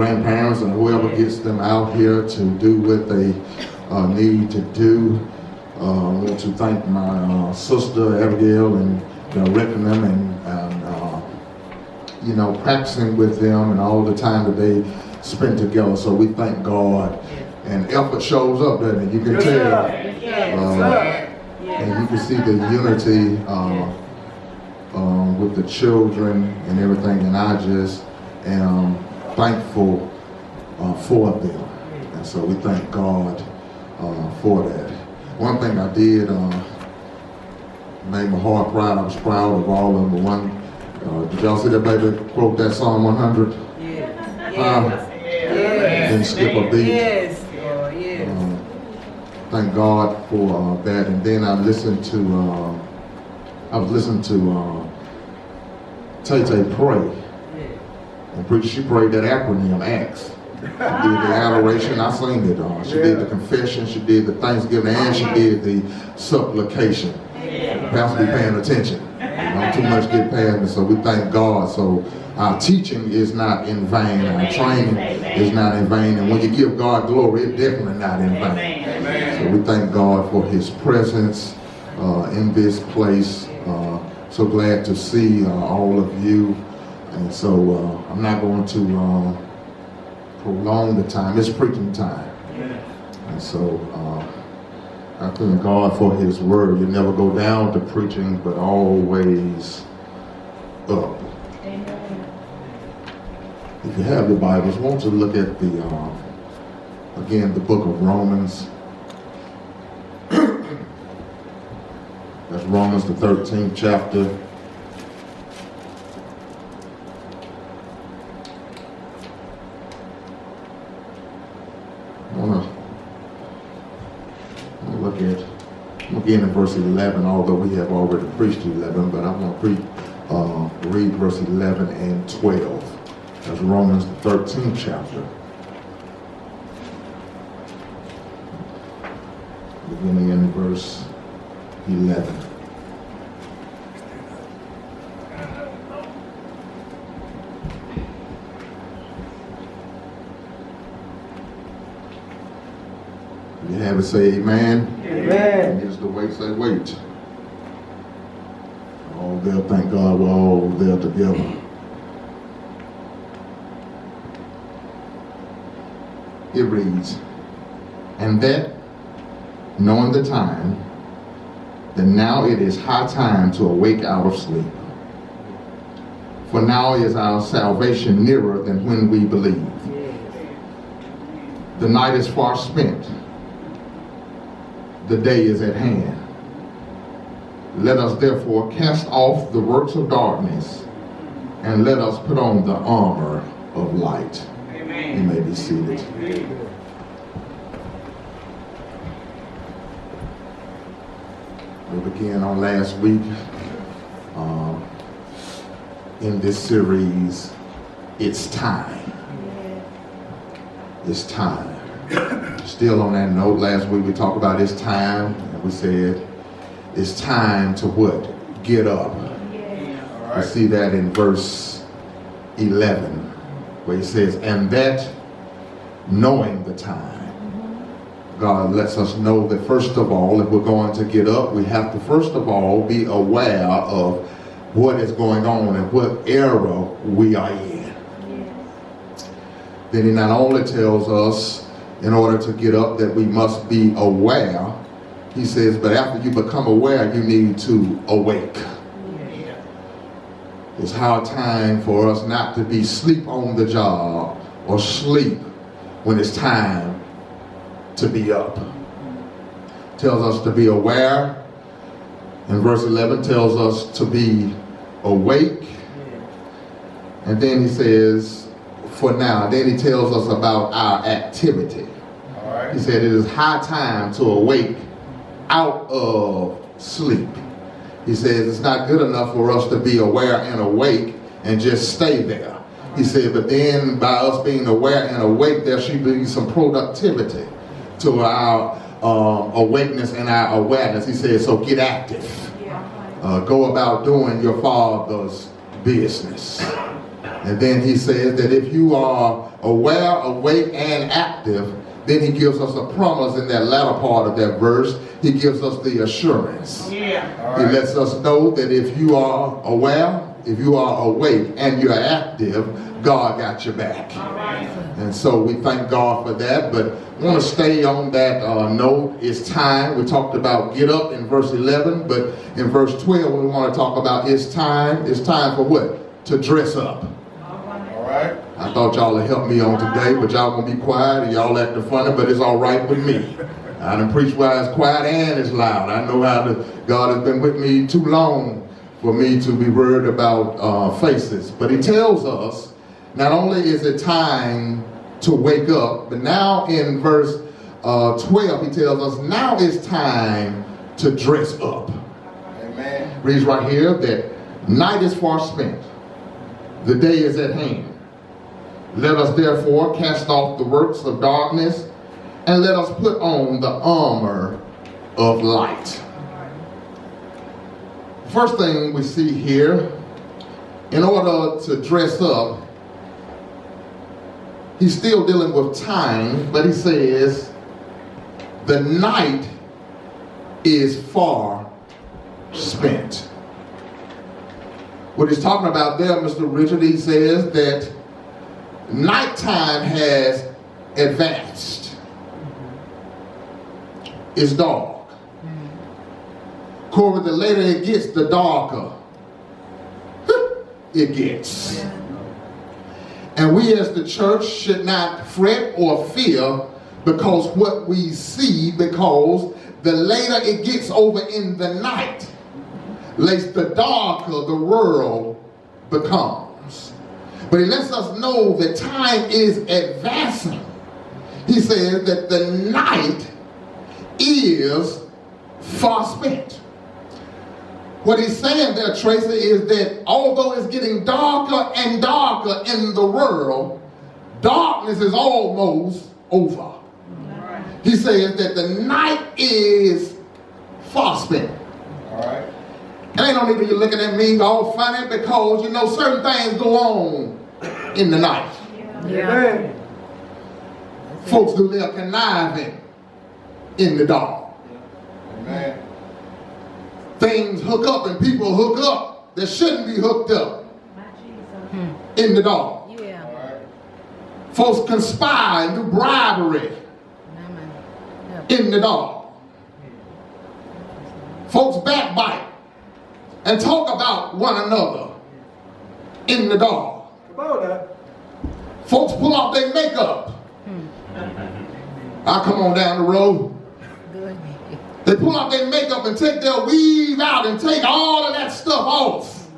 grandparents and whoever gets them out here to do what they need to do. I want to thank my sister Abigail and directing them and practicing with them and all the time that they spend together. So we thank God. And effort shows up, doesn't it? You can tell. And you can see the unity with the children and everything. And I just am thankful for them. And so we thank God for that. One thing I did made my heart proud. I was proud of all of them. One, did y'all see that baby quote that Psalm 100? Didn't skip a beat. Yes. Thank God for that. And then I was listening to Tay Tay pray. And she prayed that acronym, ACTS. She did the adoration, I sang it. She did the confession, she did the thanksgiving, and she did the supplication. Pastor be paying attention. Don't too much get past me, so we thank God. So our teaching is not in vain. Our training is not in vain. And when you give God glory, it's definitely not in vain. So we thank God for His presence in this place. So glad to see all of you. And so I'm not going to prolong the time. It's preaching time. And so I thank God for His word. You never go down to preaching, but always up. If you have your Bibles, I want you to look at the book of Romans. That's Romans, the 13th chapter. I'm going to begin in verse 11, although we have already preached 11, but I'm going to read verse 11 and 12. That's Romans, the 13th chapter. Beginning in verse 11. You have it, say amen. Amen. And here's the wait, say wait. All there, thank God we're all there together. It reads, and that, knowing the time, that now it is high time to awake out of sleep. For now is our salvation nearer than when we believed. The night is far spent. The day is at hand. Let us therefore cast off the works of darkness and let us put on the armor of light. Amen. You may be seated. We began on last week in this series, It's Time. It's time. Still on that note, last week we talked about it's time, and we said it's time to what? Get up. I see that in verse 11, where he says, and that knowing the time. God lets us know that first of all, if we're going to get up, we have to first of all be aware of what is going on and what era we are in. Then he not only tells us in order to get up that we must be aware, he says, but after you become aware, you need to awake. It's high time for us not to be sleep on the job or sleep when it's time to be up. Tells us to be aware. And verse 11 tells us to be awake. And then he says, for now. Then he tells us about our activity. He said it is high time to awake out of sleep. He says it's not good enough for us to be aware and awake and just stay there. He said, but then by us being aware and awake, there should be some productivity to our awakeness and our awareness. He said, so get active. Go about doing your Father's business. And then he says that if you are aware, awake, and active, then he gives us a promise in that latter part of that verse. He gives us the assurance. Yeah. He lets us know that if you are aware, if you are awake, and you're active, God got your back. All right. And so we thank God for that. But I want to stay on that note. It's time. We talked about get up in verse 11, but in verse 12 we want to talk about it's time. It's time for what? To dress up. All right. I thought y'all would help me on today, but y'all gonna be quiet and y'all acting funny, but it's all right with me. I done preached while it's quiet and it's loud. I know how God has been with me too long for me to be worried about faces. But he tells us, not only is it time to wake up, but now in verse 12, he tells us, now it's time to dress up. Amen. Reads right here that night is far spent, the day is at hand. Let us therefore cast off the works of darkness, and let us put on the armor of light. First thing we see here, in order to dress up, he's still dealing with time, but he says the night is far spent. What he's talking about there, Mr. Richard, he says that nighttime has advanced. It's dark. Corey, the later it gets, the darker it gets. And we as the church should not fret or fear because what we see, because the later it gets over in the night, the darker the world becomes. But he lets us know that time is advancing. He says that the night is far spent. What he's saying there, Tracy, is that although it's getting darker and darker in the world, darkness is almost over. Right. He says that the night is far spent. All right. And ain't no need of you looking at me all funny because, you know, certain things go on in the night. Yeah. Folks do their conniving in the dark. Amen. Things hook up and people hook up that shouldn't be hooked up in the dark. Yeah. Right. Folks conspire and do bribery in the dark. Folks backbite and talk about one another in the dark. Folks pull off their makeup. I come on down the road. They pull out their makeup and take their weave out and take all of that stuff off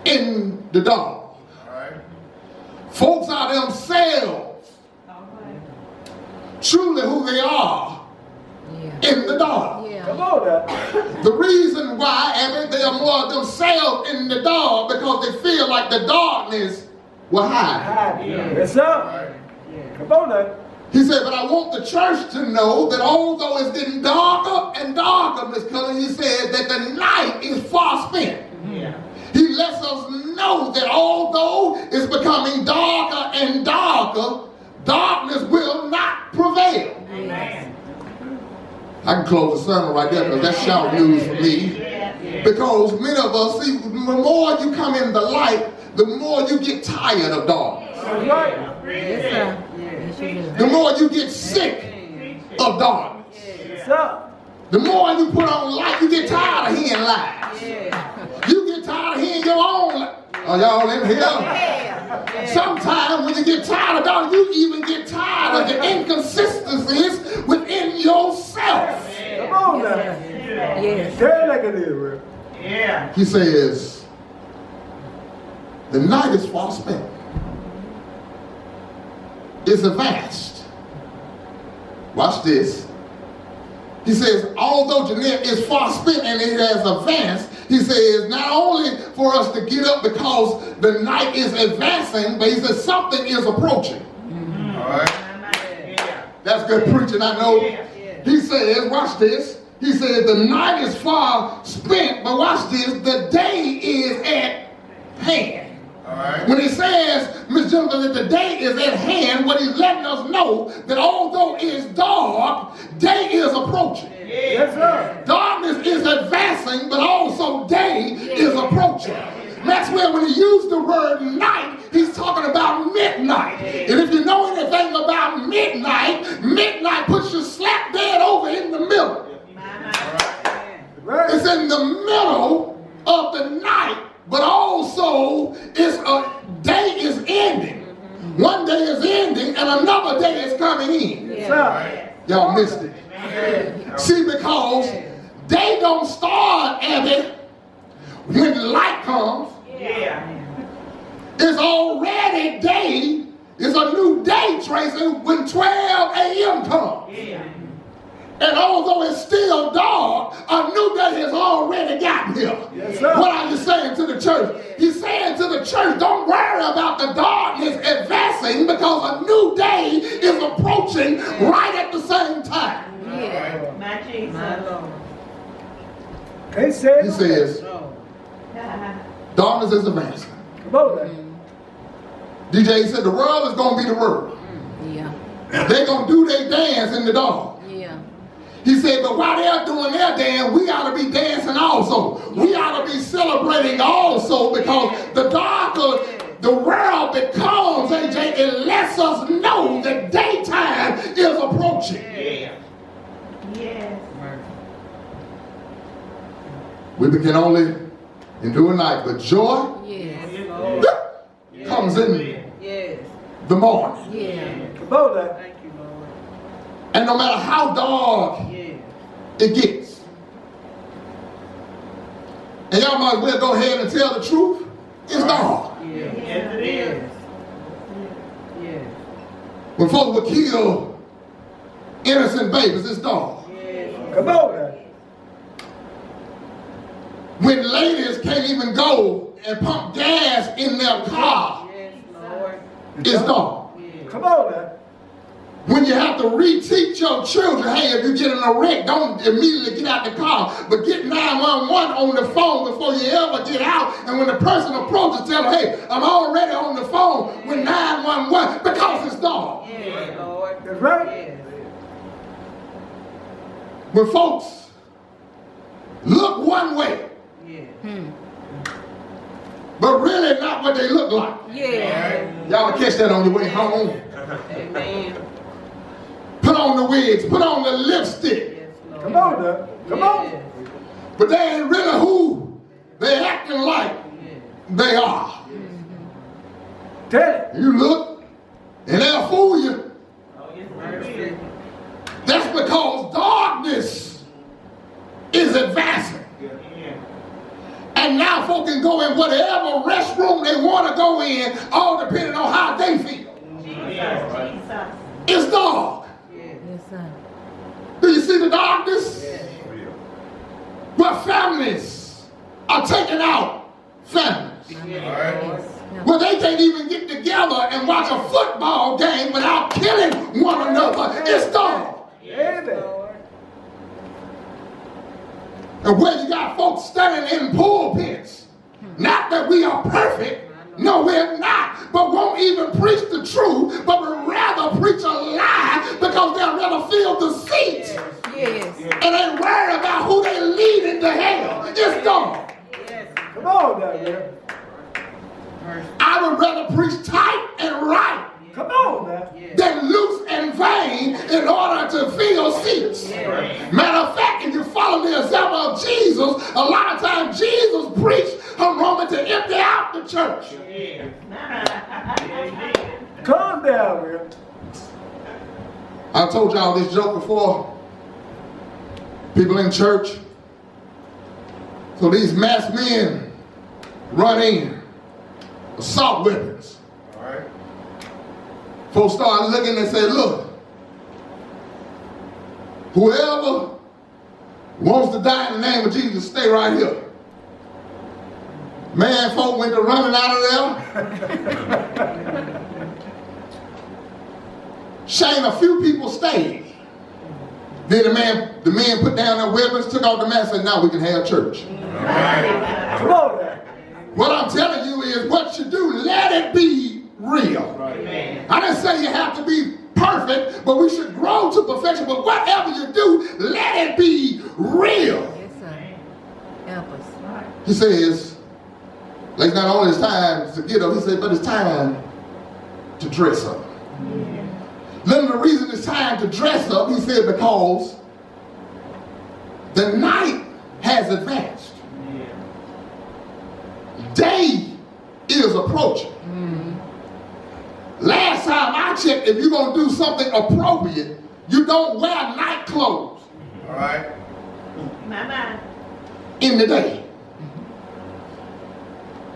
in the dark. Right. Folks are themselves, truly who they are in the dark. The reason why they are more themselves in the dark because they feel like the darkness will hide. Yes, sir. Come on now. He said, but I want the church to know that although it's getting darker and darker, Miss Cullen, he said that the night is far spent. Yeah. He lets us know that although it's becoming darker and darker, darkness will not prevail. Amen. I can close the sermon right there because that's shout news for me. Because many of us, see, the more you come in the light, the more you get tired of darkness. Yes, sir. The more you get sick of darkness. The more you put on light, you get tired of hearing lies. You get tired of hearing your own lies. Are y'all in here? Sometimes when you get tired of darkness, you even get tired of the inconsistencies within yourself. Come on now. Yes. Say it like it is, yeah. He says, the night is far spent. It's advanced. Watch this. He says, although Jeanette is far spent and it has advanced, he says, not only for us to get up because the night is advancing, but he says something is approaching. Mm-hmm. All right. That's good preaching, I know. He says, watch this. He says, the night is far spent, but watch this. The day is at hand. When he says, Miss Jennifer, that the day is at hand, what he's letting us know that although it's dark, day is approaching. Yes, sir. Darkness is advancing, but also day is approaching. Maxwell, when he used the word night, he's talking about midnight. And if you know anything about midnight, midnight puts you slap dead over in the middle. It's in the middle of the night, but also it's a day is ending. One day is ending and another day is coming in. Yes, sir. Y'all missed it. See, because day don't start, Abby, when the light comes. It's already day. It's a new day, Tracy, when 12 a.m. comes. And although it's still dark, a new day has already gotten here. Yes, sir. What are you saying to the church? He's saying to the church, don't worry about the darkness advancing, because a new day is approaching right at the same time. My Jesus. He said, He says, darkness is advancing. come on then. DJ said the world is going to be the world. Yeah. They're going to do their dance in the dark. Yeah. He said, but while they're doing their dance, we ought to be dancing also. We ought to be celebrating also, because the darker the world becomes, AJ, it lets us know that daytime is approaching. Yes. We can only endure night, but joy Yes. comes in the morning. Yeah. Come on then. Thank you, Lord. And no matter how dark it gets, and y'all might as well go ahead and tell the truth, it's dark. Yes, it is. When folks would kill innocent babies, it's dark. Come on then. When ladies can't even go and pump gas in their car, it's dark. Come on then. When you have to reteach your children, hey, if you get in a wreck, don't immediately get out the car, but get 911 on the phone before you ever get out. And when the person approaches, tell them, hey, I'm already on the phone with 911, because it's dark. That's right. When folks look one way, but really not what they look like. Yeah. Y'all will catch that on your way home. Amen. Put on the wigs, put on the lipstick, Come on then. Come on. but they ain't really who they acting like they are. Tell it. You look, and they'll fool you. That's because darkness is advancing. And now folk can go in whatever restroom they want to go in, all depending on how they feel. Jesus. It's dark. Yes, sir. Do you see the darkness? Where families are taking out families. Where they can't even get together and watch a football game without killing one another. It's dark. Amen. And where you got folks standing in pulpits, not that we are perfect, no we're not, but won't even preach the truth, but would rather preach a lie because they'd rather fill the seats Yes. and ain't worried about who they lead into hell. It's dark. Come on then, man. I would rather preach tight and right Come on then. than loose and vain in order to fill seats. Matter of fact, if you follow the example of Jesus, a lot of times Jesus preached a moment to empty out the church. Calm down, man. I told y'all this joke before. People in church. So these masked men run in, assault weapons. Folks start looking and say, look, whoever wants to die in the name of Jesus, stay right here. Man, folk went to running out of there. Shane, a few people stayed. Then the men put down their weapons, took out the mask, and said, now we can have church. Come on then. What I'm telling you what you do, let it be real. Amen. I didn't say you have to be perfect, but we should grow to perfection. But whatever you do, let it be real. Yes, sir. Help us. He says, like not only it's time to get up, he said, but it's time to dress up. Then the reason it's time to dress up, he said, because the night has advanced. Day is approaching. Last time I checked, if you're going to do something appropriate, you don't wear night clothes. All right. Mama. In the day.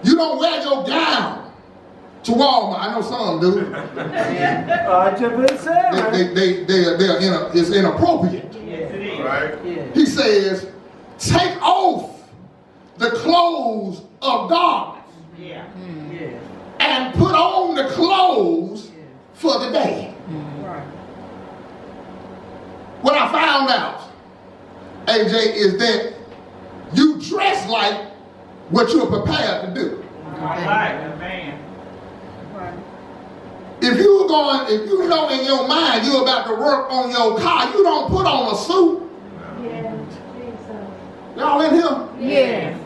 You don't wear your gown to Walmart. I know some do. It's inappropriate. Yes, it is. All right. He says, take off the clothes of darkness Yeah. and put on the clothes for the day. What I found out, AJ, is that you dress like what you're prepared to do. All right. Amen. If you know in your mind you're about to work on your car, you don't put on a suit. Yes, Jesus. Y'all in here? Yes.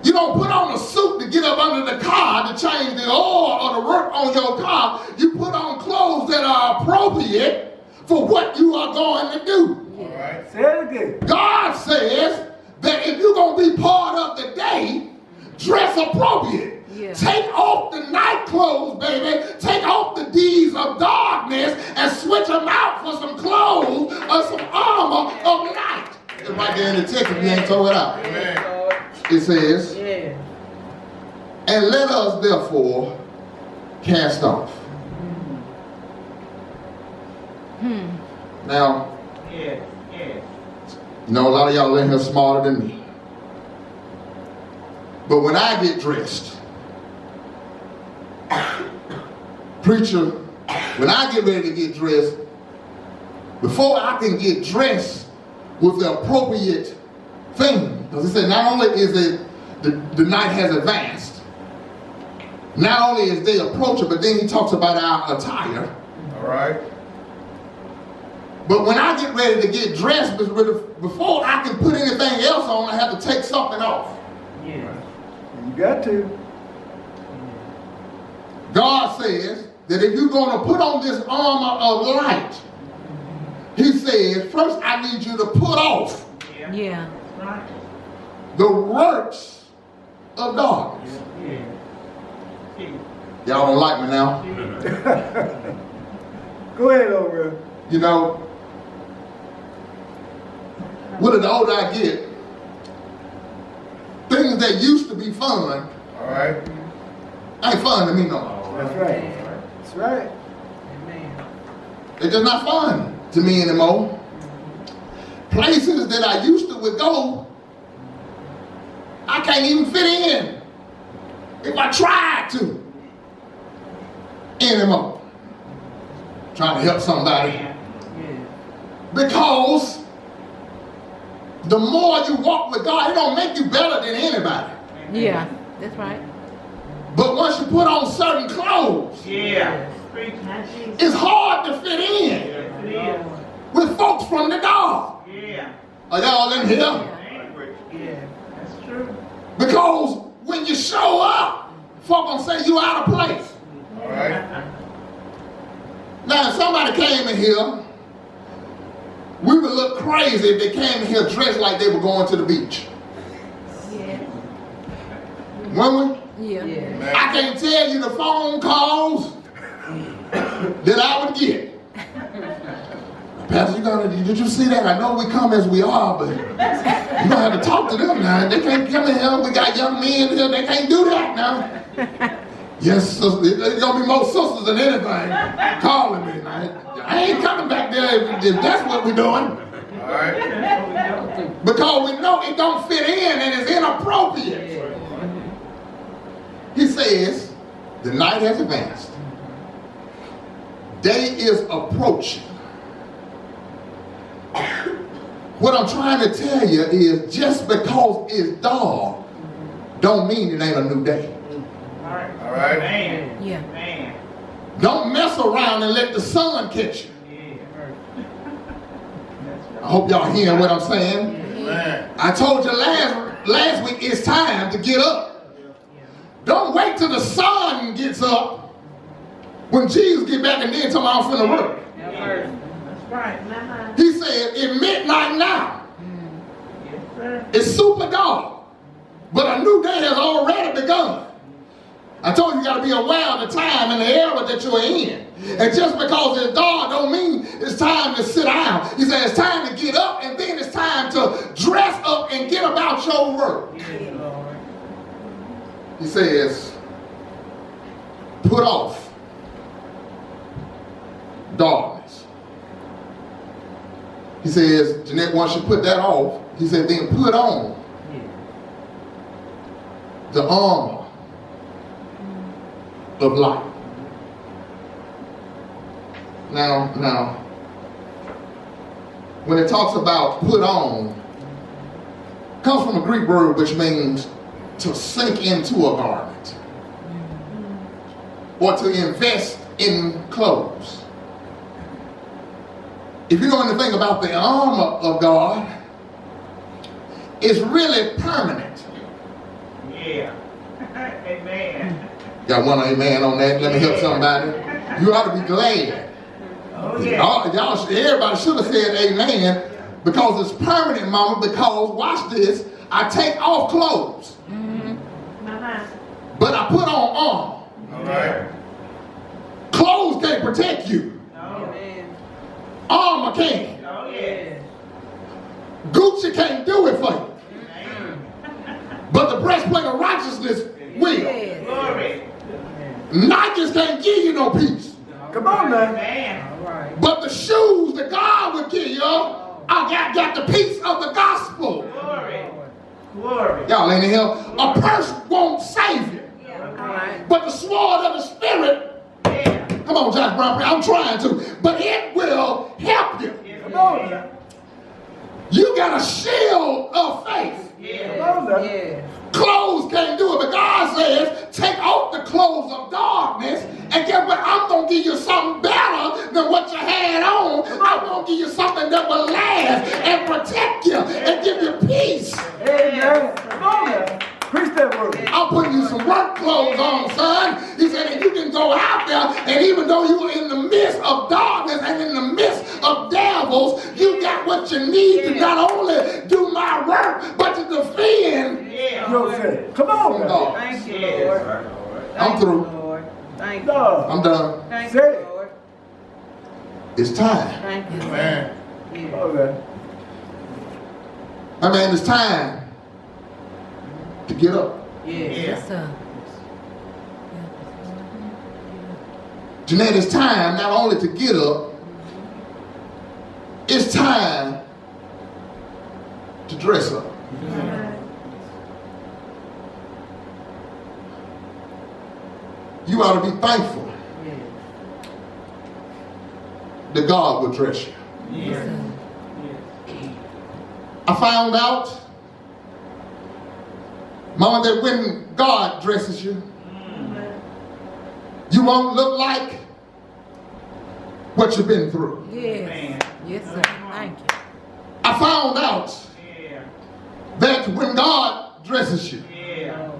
You don't put on a suit to get up under the car to change the oil or to work on your car. You put on clothes that are appropriate for what you are going to do. All right. Say it again. God says that if you're going to be part of the day, dress appropriate. Yeah. Take off the night clothes, baby. Take off the deeds of darkness and switch them out for some clothes or some armor of light. It's right there in the text if you ain't tore it out. Amen. It says, Yeah. and let us therefore cast off. Now, Yes. Yes. you know, a lot of y'all in here smarter than me. But when I get dressed, preacher, when I get ready to get dressed, before I can get dressed with the appropriate thing, because he said not only is it the night has advanced, not only is day approaching, but then he talks about our attire. All right. But when I get ready to get dressed, before I can put anything else on, I have to take something off. Yes. You got to. God says that if you're going to put on this armor of light, he says, first I need you to put off Yeah. Yeah. Right. the works of darkness. Yeah. Yeah. Y'all don't like me now. Go ahead, over. You know, with the older I get, things that used to be fun All right. ain't fun to me no more. That's right. That's right. They're just not fun to me anymore. Places that I used to would go, I can't even fit in if I tried to anymore. Trying to help somebody. Because the more you walk with God, it don't make you better than anybody. Yeah. That's right. But once you put on certain clothes, Yeah. Preach not Jesus. it's hard to fit in Yes, it is. with folks from the dark. Yeah. Are y'all in here? Yeah. That's true. Because when you show up, folk gonna say you out of place. All right. Now, if somebody came in here, we would look crazy if they came in here dressed like they were going to the beach. Yes. Wouldn't Yeah. we? I can't tell you the phone calls that I would get. Pastor, did you see that? I know we come as we are, but you're gonna have to talk to them now. They can't come in here. We got young men here. They can't do that now. Yes, sister, there's gonna be more sisters than anything calling me. I ain't coming back there if that's what we're doing. All right. Because we know it don't fit in and it's inappropriate. He says, the night has advanced. Day is approaching. What I'm trying to tell you is just because it's dark don't mean it ain't a new day. right. Man. Yeah. Man. Don't mess around and let the sun catch you. Yeah. I hope y'all hearing what I'm saying. Amen. I told you last week it's time to get up. Don't wait till the sun gets up when Jesus get back and then tell me I'm finna work. Yeah. That's right. Uh-huh. He said, it's midnight now. Yes, sir. It's super dark. But a new day has already begun. I told you, you got to be aware of the time and the era that you're in. And just because it's dark don't mean it's time to sit down. He said it's time to get up, and then it's time to dress up and get about your work. Yes, Lord. He says, put off darkness. He says, Jeanette, once you put that off, he said, then put on the armor of light. Now, when it talks about put on, it comes from a Greek word which means to sink into a garment or to invest in clothes. If you know anything about the armor of God, it's really permanent. Yeah. Amen. Got one amen on that? Let me help somebody. You ought to be glad. Oh, yeah. Everybody should have said amen, because it's permanent, mama, because, watch this, I take off clothes, Uh-huh. but I put on armor. All right. Clothes can't protect you. Oh, Armor can. oh, yeah. Gucci can't do it for you. Amen. But the breastplate of righteousness will. Yes. Glory. Nikes can't give you no peace. Come on, man. Man. But the shoes that God will give you, I got the peace of the gospel. Glory. Glory. Y'all ain't in here. A purse won't save you. All right. But the sword of the Spirit, Yeah. come on, Josh Brown, I'm trying to, but it will help you. Come on, man. You got a shield of faith. Yeah. Come on, man. Clothes can't do it, but God says, take off the clothes of darkness, and guess what? I'm going to give you something better than what you had on. I'm going to give you something that will last and protect you and give you peace. Amen. Come on, man. Preach that word. I'm putting you some work clothes on, son. He said, and you can go out there, and even though you're in the midst of darkness and in the midst of devils, you got what you need to not only do my work, but to defend. Yeah. You say, come on, man. God. Thank you, Yeah. Lord. I'm Thank through. you, Lord. Thank you. No. I'm done. Thank Say you, it. Lord. It's time. Thank you. Amen. Yeah. Okay. I mean, it's time to get up. Yeah. Yes, sir. Jeanette, it's time not only to get up, it's time to dress up. You ought to be thankful Yeah. that God will dress you. Yeah. I found out, Mama, that when God dresses you, you won't look like what you've been through. Yes. Man. Yes, sir. Thank you. I found out Yeah. that when God dresses you, Yeah.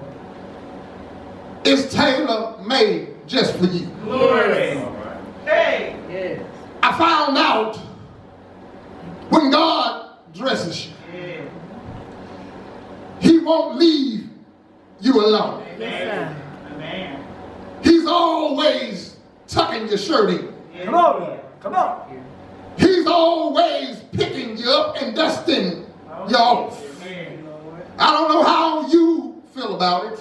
it's tailor-made just for you. Glory. Hey. Yes. I found out when God dresses you, Yeah. He won't leave you alone. Yes, sir. Amen. He's always tucking your shirt in. Come on, man. Come on. He's always picking you up and dusting you off. Amen. I don't know how you feel about it,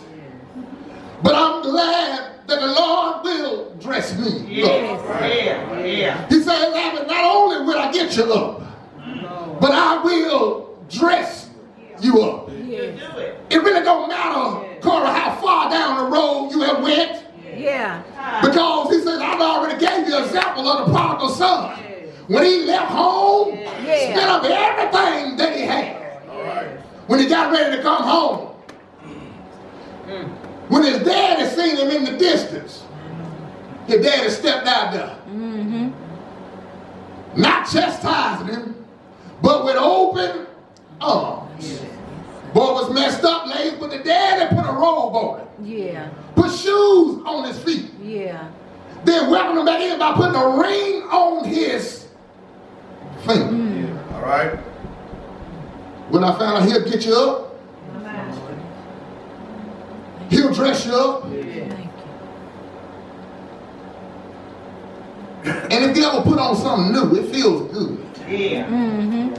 but I'm glad that the Lord will dress me Yes. up. Yeah. Yeah. He says, "Abbott, not only will I get you up, but I will dress you up." Yes. Do it. It really don't matter, Cora, how far down the road you have went, Yeah. because he says, I've already gave you an example of the prodigal son. When he left home, Yeah. spent up everything that he had. All right. When he got ready to come home, When his daddy seen him in the distance, his daddy stepped out there. Mm-hmm. Not chastising him, but with open arms. Boy was messed up, ladies, but the daddy put a robe on him. Yeah. Put shoes on his feet. Yeah. Then welcomed him back in by putting a ring on his finger. All right. When I found out he'll get you up, he'll dress you up, Thank you. and if you ever put on something new, it feels good. Yeah. Mm-hmm.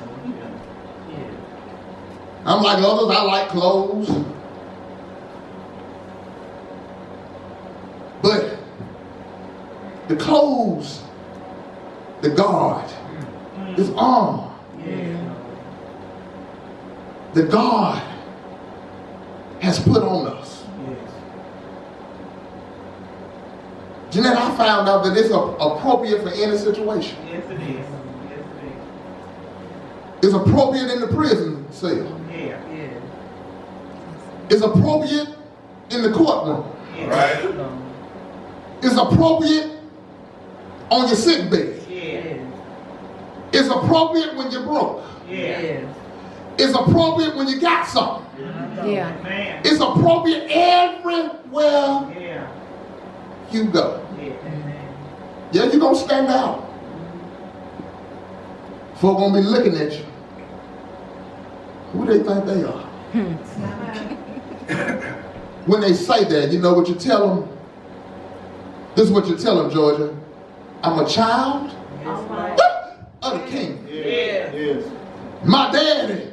I'm like others, I like clothes. But the clothes, the God, his armor, the God has put on us. Jeanette, I found out that it's appropriate for any situation. Yes, it is. Yes, it It's appropriate in the prison cell. is. Yeah. It's appropriate in the courtroom. All right. It's appropriate on your sick bed. Yeah. It's appropriate when you're broke. Yeah. It's appropriate when you got something. Yeah. Man. It's appropriate everywhere Yeah. you go. Yeah. Yeah, you're going to stand out. Folk going to be looking at you. Who they think they are? When they say that, you know what you tell them? This is what you tell them, Georgia. I'm a child of the king. Yeah. My daddy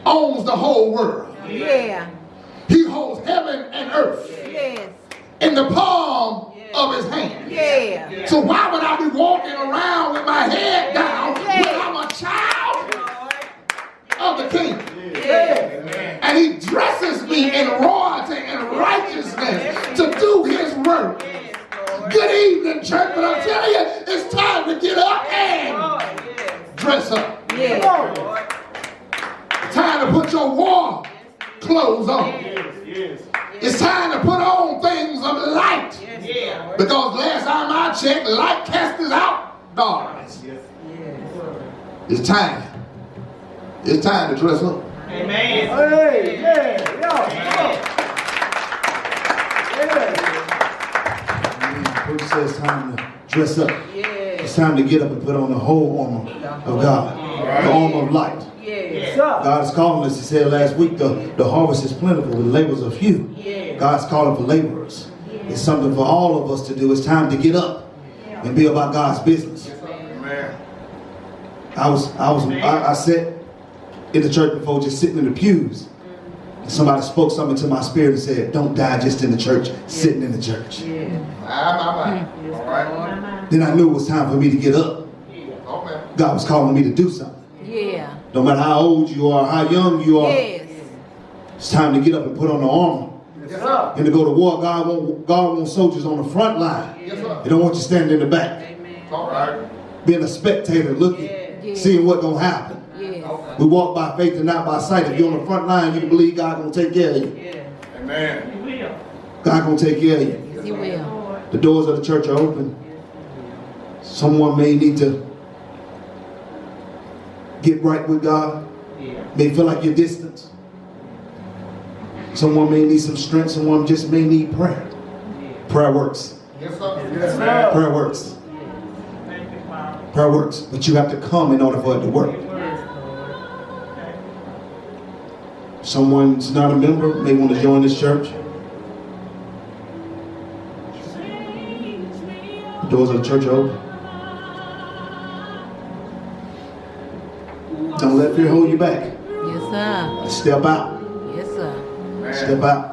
owns the whole world. Yeah. He holds heaven and earth Yes. in the palm of his hand. Yeah. So why would I be walking around with my head down when I'm a child of the king? And he dresses me in royalty and righteousness to do his work. Good evening, church, but I'm telling you, it's time to get up and dress up. Yeah. Time to put your war clothes on. It's time to put on things of light. Yeah. Because last time I checked, light casts out darkness. It's time. It's time to dress up. Amen. Hey, yeah, Coach says it's time to dress up. It's time to get up and put on the whole armor of God, the armor of light. God is calling us, he said last week, the harvest is plentiful, the labors are few. God's calling for laborers. It's something for all of us to do. It's time to get up and be about God's business. Amen. I sat in the church before, just sitting in the pews. And somebody spoke something to my spirit and said, don't die just in the church, sitting in the church. All right. Then I knew it was time for me to get up. Okay. God was calling me to do something. Yeah. No matter how old you are, how young you are, Yes. it's time to get up and put on the armor. Yes, sir. And to go to war. God wants soldiers on the front line. Yes, sir. He don't want you standing in the back, All right. being a spectator, looking, seeing what's going to happen. Yes. We walk by faith and not by sight. If you're on the front line, you can believe God going to take care of you. Amen. You will. God going to take care of you. Yes, he will. The doors of the church are open. Someone may need to get right with God. Yeah. May feel like you're distant. Someone may need some strength. Someone just may need prayer. Prayer works. Yes, sir. Prayer works. Thank you, Father. Prayer works. But you have to come in order for it to work. Someone's not a member, may want to join this church. The doors of the church are open. Don't let fear hold you back. Yes, sir. Step out. Yes, sir. Step out.